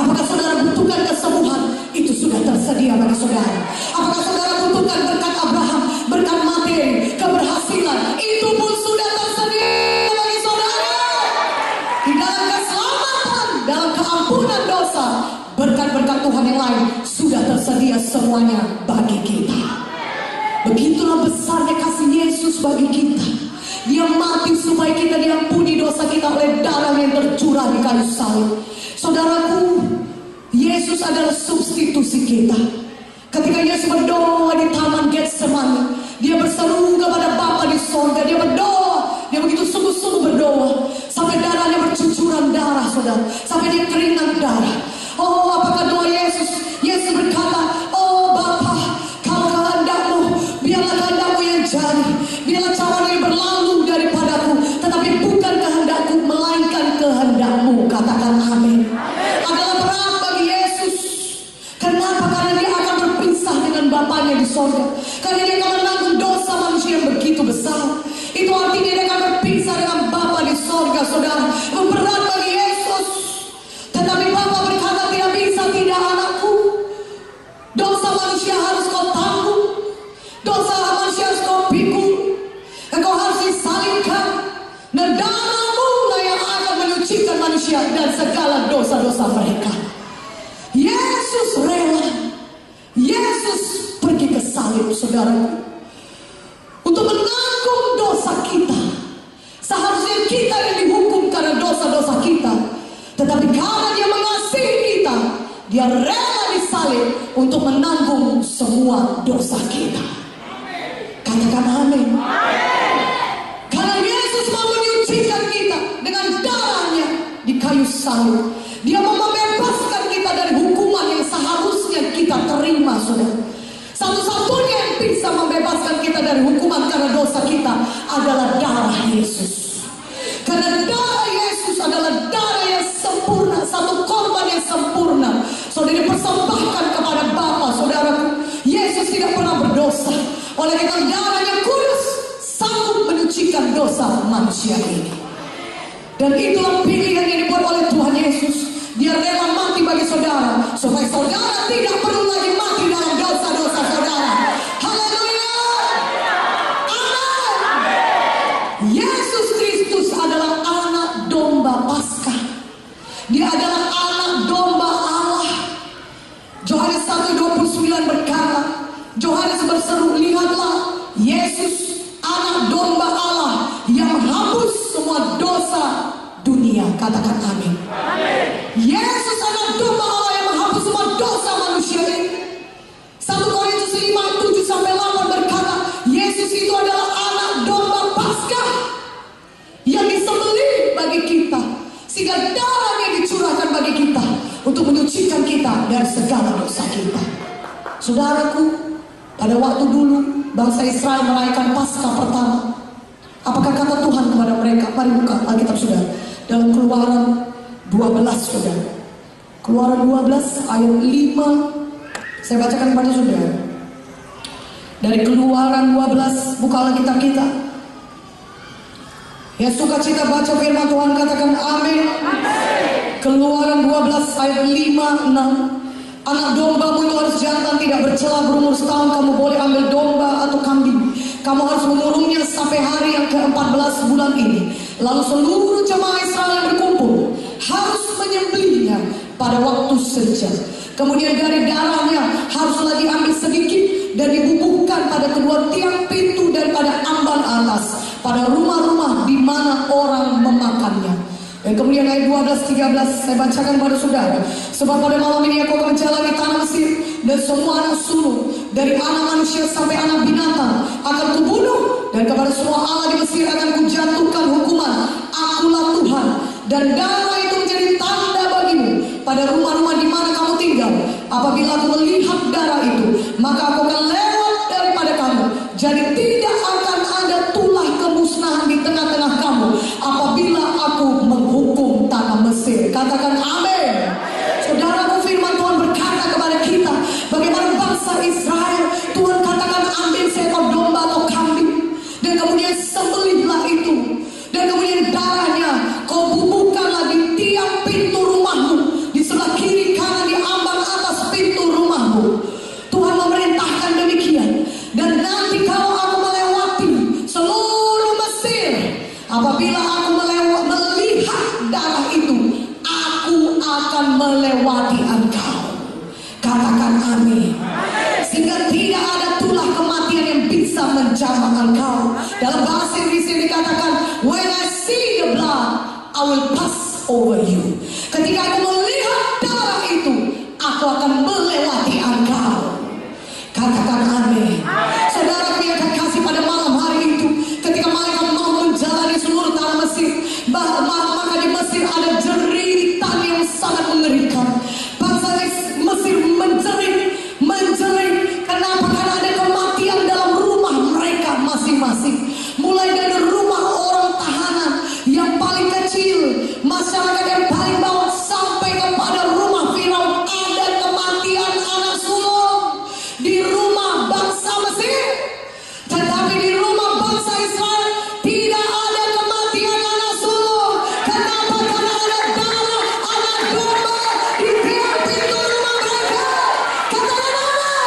Apakah saudara butuhkan kesembuhan? Itu sudah tersedia bagi saudara. Apakah saudara butuhkan berkat Abraham, berkat materi, keberhasilan? Itu pun sudah tersedia bagi saudara. Di dalam keselamatan, dalam keampunan dosa, berkat-berkat Tuhan yang lain sudah tersedia semuanya bagi kita. Begitulah besarnya kasih Yesus bagi kita. Dia mati supaya kita diampuni dosa kita oleh darah yang tercurah di kayu salib. Saudaraku, Yesus adalah substitusi kita. Ketika Yesus berdoa di taman Getsemani, dia berseru kepada Bapa di sorga. Dia berdoa, dia begitu sungguh-sungguh berdoa sampai darahnya bercucuran darah, saudara, sampai dia keringat darah. Oh, apakah doa Yesus? Yesus berkata, oh Bapa, kalau kehendakmu, biarlah kehendakmu yang jadi, biarlah cawan ini berlalu daripadaku, tetapi bukan kehendakku melainkan kehendakmu. Katakan amin. Adalah berat bagi Yesus. Kenapa? Karena dia akan berpisah dengan Bapanya di sorga. Karena dia akan menanggung dosa manusia yang begitu besar. Itu artinya dia akan berpisah dengan Bapa di sorga, saudara. Berat bagi Yesus. Tetapi Bapa berkata, tidak bisa, tidak anakku. Dosa manusia harus kau tanggung. Dosa manusia harus kau pikul. Engkau harus disalibkan. Dan darahmu lah yang akan menyucikan manusia dan segala dosa-dosa mereka. Yesus rela. Yesus pergi ke salib, saudara, untuk menanggung dosa kita. Seharusnya kita yang dihukum karena dosa-dosa kita, tetapi karena dia mengasihi kita, dia rela disalib untuk menanggung semua dosa kita. Katakan amin. Karena Yesus mau menyucikan kita dengan darahnya di kayu salib. Dia mau membebaskan kita dari hukuman yang seharusnya kita terima, saudara. Satu-satunya yang bisa membebaskan kita dari hukuman karena dosa kita adalah darah Yesus. Karena darah Yesus adalah darah yang sempurna, satu korban yang sempurna. Saudara, dipersembahkan kepada Bapa, saudaraku. Yesus tidak pernah berdosa. Oleh karena darahnya kudus, sanggup menyucikan dosa manusia ini. Dan itulah pilihan yang dibuat oleh Tuhan Yesus. Dia rela mati bagi saudara, supaya saudara tidak perlu lagi mati dalam dosa-dosa saudara. Haleluya. Amin. Yesus Kristus adalah anak domba Paskah. Dia adalah anak domba Allah. Yohanes 1:29 berkata, Yohanes berseru, lihatlah Yesus anak domba Allah yang menghapus semua dosa dunia. Katakan amin. Yesus anak domba Allah yang menghapus semua dosa manusia ini. 1 Korintus 5:7-8 berkata, Yesus itu adalah anak domba Paskah yang disembelih bagi kita, sehingga darahnya dicurahkan bagi kita untuk menyucikan kita dari segala dosa kita. Saudaraku, pada waktu dulu bangsa Israel merayakan Paskah pertama, apakah kata Tuhan kepada mereka? Mari buka Alkitab saudara, dalam Keluaran 12, saudara. Keluaran 12 ayat 5. Saya bacakan kepada saudara. Dari Keluaran 12, buka Alkitab kita. Ya, suka cita baca firman Tuhan, katakan amin. Keluaran 12 ayat 5-6. Anak dombamu itu harus jantan, tidak bercela, berumur setahun. Kamu boleh ambil domba atau kambing. Kamu harus mengurungnya sampai hari yang ke-14 bulan ini. Lalu seluruh jemaah Israel yang berkumpul harus menyembelihnya pada waktu senja. Kemudian dari darahnya haruslah diambil sedikit dan dibubuhkan pada kedua tiang pintu daripada ambang atas, pada rumah-rumah di mana orang memakannya. Dan kemudian ayat 12-13 saya bacakan pada saudara. Sebab pada malam ini aku akan menjalani tanah Mesir, dan semua anak sulung dari anak manusia sampai anak binatang akan kubunuh, dan kepada semua Allah di Mesir akan kujatuhkan hukuman. Akulah Tuhan, dan darah itu menjadi tanda bagimu pada rumah-rumah di mana kamu tinggal. Apabila aku melihat darah itu, maka aku akan lewat daripada kamu. Jadi tidak akan ada tulah kemusnahan di tengah-tengah kamu apabila aku menghukum tanah Mesir. Katakan amin. Saudaraku, firman Tuhan berkata kepada kita, bagaimana bangsa Israel, Tuhan katakan ambil seekor domba atau kambing, dan kemudian sembelihlah itu, dan kemudian darahnya kau bubuhkanlah di tiang pintu rumahmu, di sebelah kiri melewati engkau. Katakan amin. Sehingga tidak ada tulah kematian yang bisa menjamah engkau. Dalam bahasa Inggris dikatakan, when I see the blood, I will pass over you. Ketika aku melihat darah itu, aku akan melewati engkau. Katakan amin. Saudara yang terkasih, pada malam hari itu, ketika malaikat mau menjalani seluruh tanah Mesir, maka di Mesir ada jeritan yang sangat mengerikan. Bangsa Mesir menjerit. Kenapa? Karena ada kematian dalam rumah mereka masing-masing. Mulai dari rumah orang tahanan yang paling kecil, masyarakat yang paling bawah, sampai kepada rumah Firaun, ada kematian anak sulung. Di rumah bangsa Mesir, tetapi di rumah bangsa Israel tidak ada kematian anak sulung. Kenapa? Karena ada darah anak domba di tiap pintu rumah mereka. Katakan amin.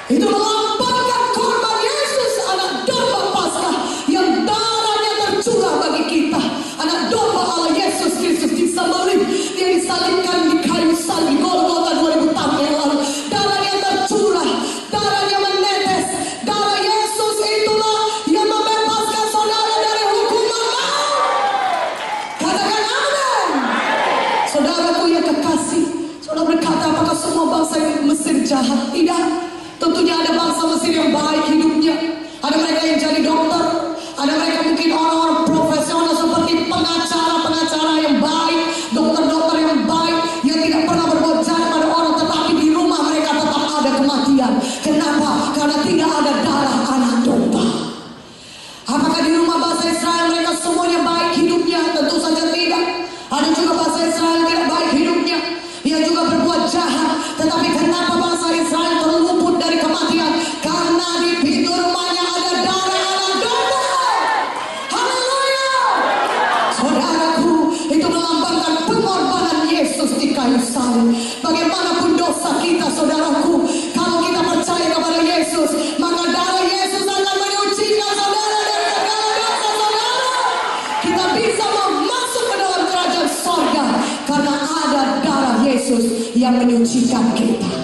Itu melambangkan korban Yesus, anak domba Paskah yang darahnya tercurah bagi kita. Anak domba Allah Yesus Kristus disembelih, dia disalibkan di kayu salib Golgota 2000 tahun yang lalu. Darahnya tercurah, darahnya menetes. Darah Yesus itulah yang membebaskan saudara dari hukuman maut. Katakan amin. Saudaraku yang kekasih, saudara berkata, apakah semua bangsa Mesir jahat? Tidak. Tentunya ada bangsa Mesir yang baik hidupnya. Ada mereka yang jadi dokter, ada mereka mungkin orang-orang profesional seperti pengacara yang baik, dokter-dokter yang baik, yang tidak pernah berbuat jahat pada orang, tetapi di rumah mereka tetap ada kematian. Kenapa? Karena tidak ada darah anak domba. Apakah di rumah bangsa Israel mereka semuanya baik hidupnya? Tentu saja tidak. Ada juga bangsa Israel yang tidak baik hidupnya, yang juga berbuat jahat. Tetapi kenapa bangsa Israel terluput dari kematian? Karena di pintu rumahnya ada darah anak domba. Haleluya. Saudaraku, itu melambangkan pengorbanan Yesus di kayu salib. Bagaimanapun dosa kita, saudaraku, kalau kita percaya kepada Yesus, maka darah Yesus akan menyucikan saudara dari segala dosa saudara. Kita bisa masuk ke dalam kerajaan sorga karena ada darah Yesus yang menyucikan kita.